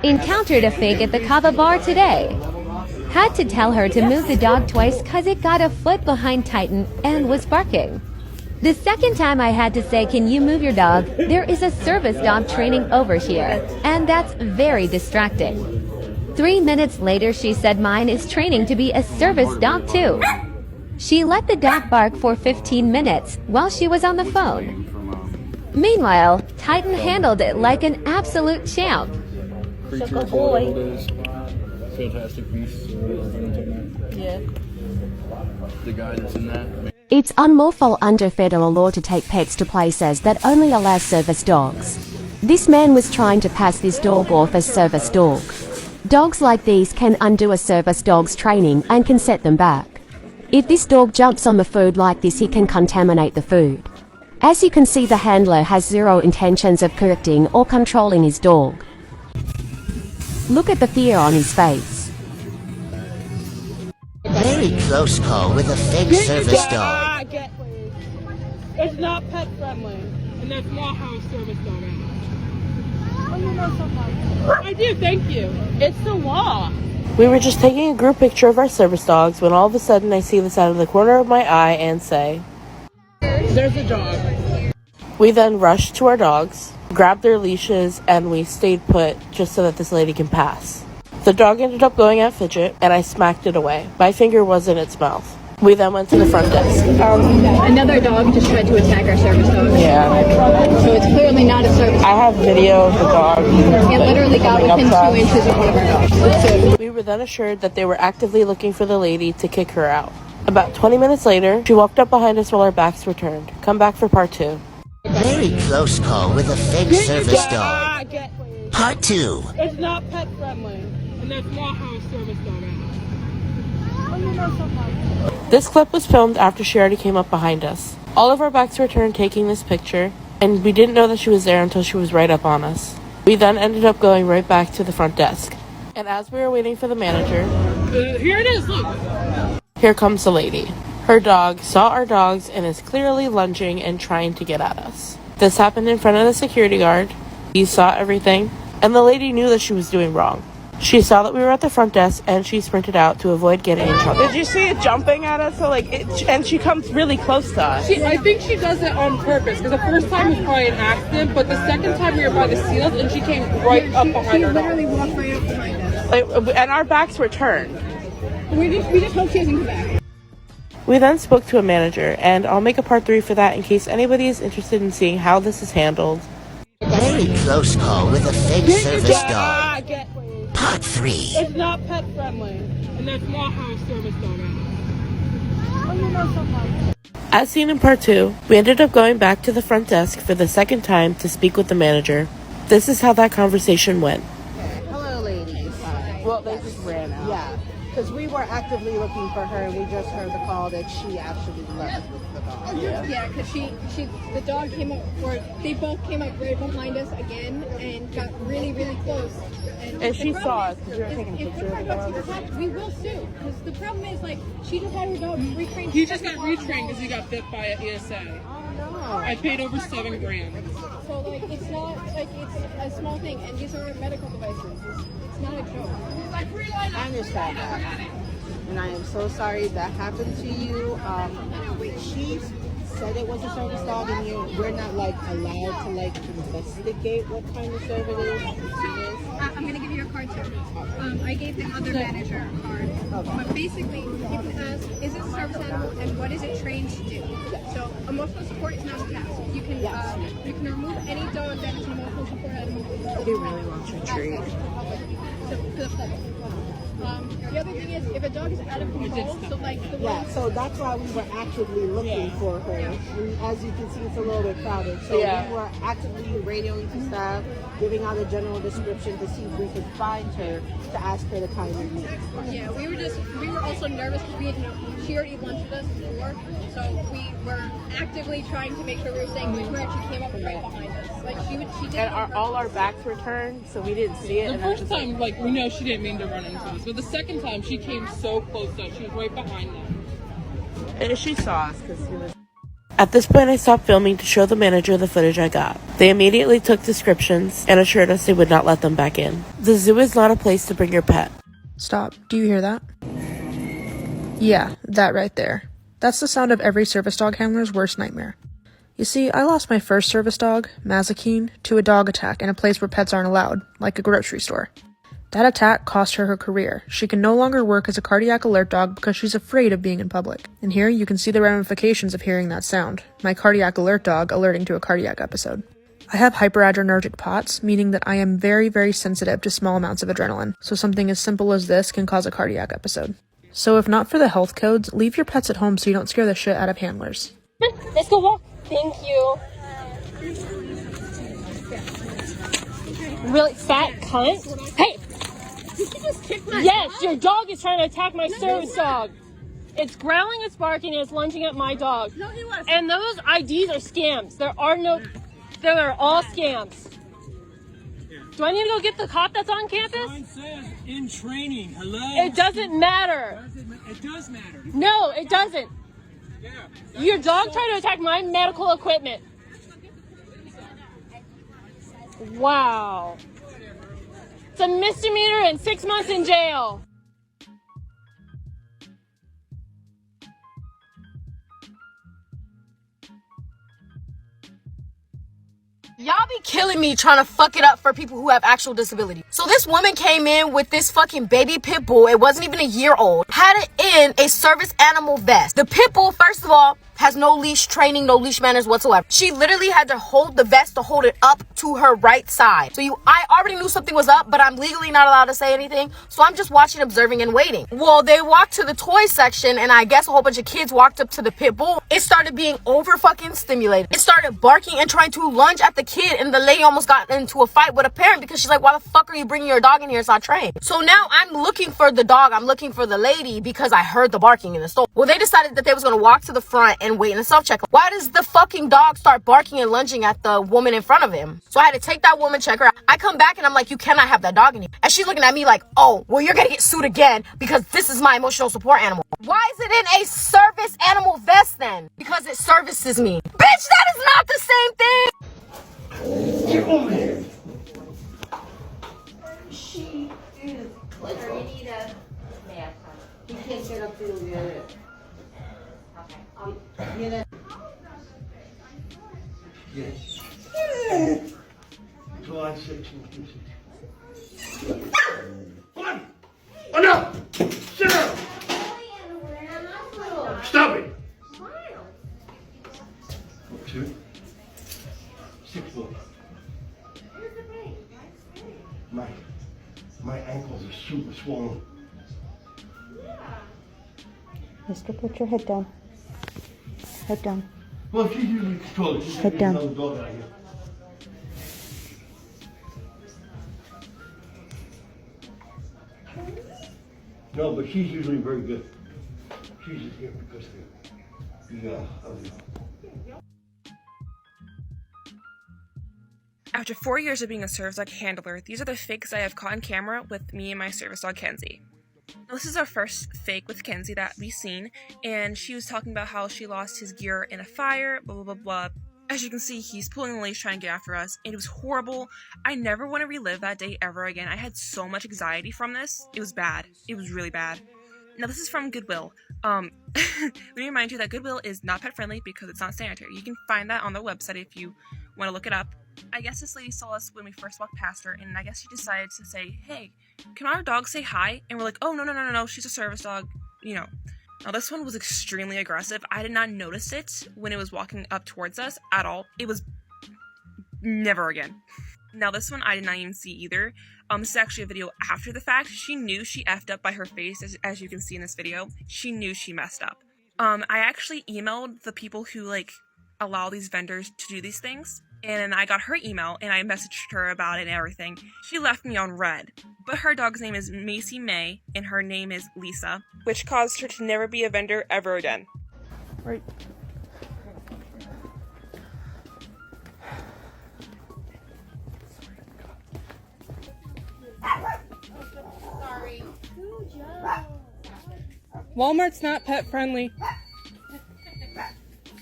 Encountered a fake at the kava bar today. Had to tell her to move the dog twice cause it got a foot behind Titan and was barking. The second time I had to say, can you move your dog? There is a service dog training over here, and that's very distracting. 3 minutes later she said mine is training to be a service dog too. She let the dog bark for 15 minutes while she was on the phone. Meanwhile, Titan handled it like an absolute champ. Sugar boy. Fantastic Beasts. Yeah. The guy that's in that. It's unlawful under federal law to take pets to places that only allow service dogs. This man was trying to pass this dog off as service dog. Dogs like these can undo a service dog's training and can set them back. If this dog jumps on the food like this, he can contaminate the food. As you can see, the handler has zero intentions of correcting or controlling his dog. Look at the fear on his face. Very close call with a fake service dog. It's not pet friendly, and that's not how a service dog is. Oh, you know something. I do, thank you. It's the law. We were just taking a group picture of our service dogs when all of a sudden I see this out of the corner of my eye and say, There's a dog. We then rushed to our dogs, grabbed their leashes, and we stayed put just so that this lady can pass. The dog ended up going at Fidget, and I smacked it away. My finger was in its mouth. We then went to the front desk. Another dog just tried to attack our service dog. Yeah. So it's clearly not a service dog. I have video of the dog. It literally got within 2 inches of one of our dogs. We were then assured that they were actively looking for the lady to kick her out. About 20 minutes later, she walked up behind us while our backs were turned. Come back for part 2. Very close call with a fake service dog. Part 2. It's not pet friendly, and that's not how a service dog is. Oh, you know something. This clip was filmed after she already came up behind us. All of our backs were turned taking this picture, and we didn't know that she was there until she was right up on us. We then ended up going right back to the front desk. And as we were waiting for the manager, here it is, look. Here comes the lady. Her dog saw our dogs and is clearly lunging and trying to get at us. This happened in front of the security guard. He saw everything, and the lady knew that she was doing wrong. She saw that we were at the front desk, and she sprinted out to avoid getting in trouble. Did you see it jumping at us? So and she comes really close to us. I think she does it on purpose, because the first time was probably an accident, but the second time we were by the seals, and she came right up behind her dog. She literally walked right up behind us. And our backs were turned. We just hope she doesn't come back. We then spoke to a manager, and I'll make a part 3 for that in case anybody is interested in seeing how this is handled. Very close call with a fake service dog. Part 3. It's not pet friendly, and that's not how a service dog is. Oh, you know something. As seen in part 2, we ended up going back to the front desk for the second time to speak with the manager. This is how that conversation went. Hello, ladies. Well, they just ran out. Yeah, because we were actively looking for her, and we just heard the call that she actually left with the dog. Yeah, because the dog came up, or they both came up right behind us again and got really, really close. And she saw us because we were taking a picture of the dog. We will sue, because the problem is, she just had her dog retrained. He just got retrained because he got bit by an ESA. Oh, no. I paid over $7 grand. So, it's not, it's a small thing, and these are medical devices. It's not a joke. I understand that. And I am so sorry that happened to you. She said it was a service dog, and we're not allowed to investigate what kind of service it is. I'm going to give you a card too. I gave the other manager a card. Okay. But basically, you can ask, is it a service animal and what is it trained to do? Yes. So emotional support is not a task. You can you can remove any dog that is an emotional support animal. He really wants your treat. To the public. The other thing is, if a dog is out of control, so like the Yeah, so that's why we were actively looking for her. And as you can see, it's a little bit crowded. So we were actively radioing to staff, giving out a general description to see if we could find her to ask her to kindly leave. Yeah, we were also nervous because she already lunched us before, so we were actively trying to make sure we were staying with her, and she came up right behind us. Like she did. And all our backs were turned, so we didn't see it. The first time, like, we know she didn't mean to run into us, but the second time she came so close to us, she was right behind them. And she saw us because she was. At this point, I stopped filming to show the manager the footage I got. They immediately took descriptions and assured us they would not let them back in. The zoo is not a place to bring your pet. Stop. Do you hear that? Yeah, that right there. That's the sound of every service dog handler's worst nightmare. You see, I lost my first service dog, Mazakine, to a dog attack in a place where pets aren't allowed, like a grocery store. That attack cost her career. She can no longer work as a cardiac alert dog because she's afraid of being in public. And here you can see the ramifications of hearing that sound. My cardiac alert dog alerting to a cardiac episode. I have hyperadrenergic POTS, meaning that I am very, very sensitive to small amounts of adrenaline, so something as simple as this can cause a cardiac episode. So if not for the health codes, leave your pets at home so you don't scare the shit out of handlers. Let's go walk. Thank you. Really fat cunt. Hey! Yes, your dog is trying to attack my service dog. It's growling, it's barking, and it's lunging at my dog. No, he was. And those IDs are scams. They're all scams. Do I need to go get the cop that's on campus? Mine says in training. Hello? It doesn't matter. It does matter. No, it doesn't. Yeah. Your dog tried to attack my medical equipment. Wow. It's a misdemeanor and 6 months in jail. Y'all be killing me trying to fuck it up for people who have actual disability. So this woman came in with this fucking baby pit bull. It wasn't even a year old. Had it in a service animal vest. The pit bull, first of all, has no leash training, no leash manners whatsoever. She literally had to hold the vest to hold it up to her right side. So I already knew something was up, but I'm legally not allowed to say anything. So I'm just watching, observing, and waiting. Well, they walked to the toy section, and I guess a whole bunch of kids walked up to the pit bull. It started being over fucking stimulated. It started barking and trying to lunge at the kid, and the lady almost got into a fight with a parent because she's like, why the fuck are you bringing your dog in here? It's not trained. So now I'm looking for the dog. I'm looking for the lady because I heard the barking in the store. Well, they decided that they was going to walk to the front and wait in the self-check. Why does the fucking dog start barking and lunging at the woman in front of him? So I had to take that woman, check her out. I come back and I'm like, you cannot have that dog in here. And she's looking at me like, oh, well, you're going to get sued again because this is my emotional support animal. Why is it in a service animal vest then? Because it services me. Bitch, that is not the same thing. Get over here. She is like her. You need a mask. He can't get up to the other. Okay. Yes. July 6th. One. Enough. Sit down. Stop it. 2. 6 4. My ankles are super swollen. Mister, put your head down. Head down. Well, she's usually controlled. She's Head down. another dog out here. No, but she's usually very good. She's just here because of the After 4 years of being a service dog handler, these are the fakes I have caught on camera with me and my service dog Kenzie. Now, this is our first fake with Kenzie that we've seen, and she was talking about how she lost his gear in a fire, blah blah blah blah. As you can see, he's pulling the leash trying to get after us, and it was horrible. I never want to relive that day ever again. I had so much anxiety from this. It was bad. It was really bad. Now, this is from Goodwill. Let me remind you that Goodwill is not pet friendly because it's not sanitary. You can find that on their website if you want to look it up. I guess this lady saw us when we first walked past her, and I guess she decided to say, hey, can our dog say hi? And we're like, oh, no, she's a service dog, you know. Now, this one was extremely aggressive. I did not notice it when it was walking up towards us at all. It was never again. Now this one I did not even see either. This is actually a video after the fact. She knew she effed up by her face, as you can see in this video. She knew she messed up. I actually emailed the people who like allow these vendors to do these things, and I got her email and I messaged her about it and everything. She left me on red, but her dog's name is Macy May and her name is Lisa, which caused her to never be a vendor ever again. Right. Sorry. Walmart's not pet friendly.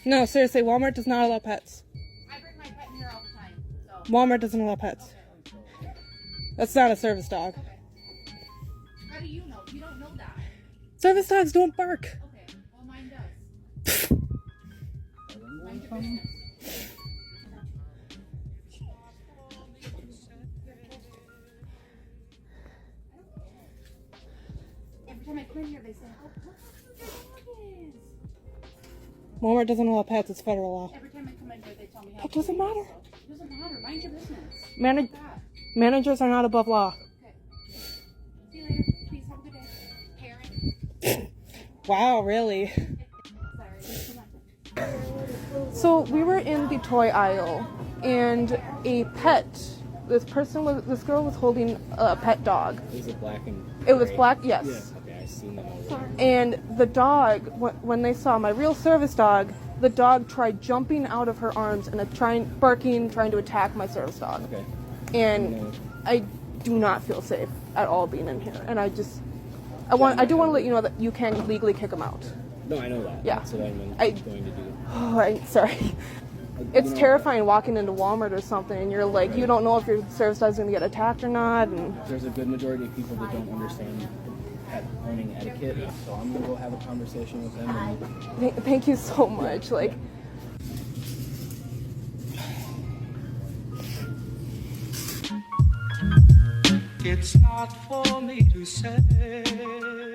No, seriously, Walmart does not allow pets. I bring my pet in here all the time. So. Walmart doesn't allow pets. That's not a service dog. How do you know? You don't know that. Service dogs don't bark. Okay, well mine does. Mind your business. Every time I come in here, they say, "Oh, look how cute your dog is." Walmart doesn't allow pets. It's federal law. Every time I come in here, they tell me how. That doesn't matter. It doesn't matter. Mind your business. Managers are not above law. Okay. See you later. Please have a good day. Karen. Wow, really? Sorry. So we were in the toy aisle, and a pet. This girl was holding a pet dog. Is it black and It was gray? black, yes. Yeah. Okay, I've seen them already. And the dog, when they saw my real service dog, the dog tried jumping out of her arms and barking, trying to attack my service dog. Okay. And I do not feel safe at all being in here. And I do want to let you know that you can legally kick them out. No, I know that. Yeah. That's what I'm going to do. Oh, I'm sorry. It's terrifying walking into Walmart or something, and you're like, you don't know if your service dog's going to get attacked or not. And there's a good majority of people that don't understand pet owning etiquette, so I'm going to go have a conversation with them. And thank you so much. Like, it's not for me to say.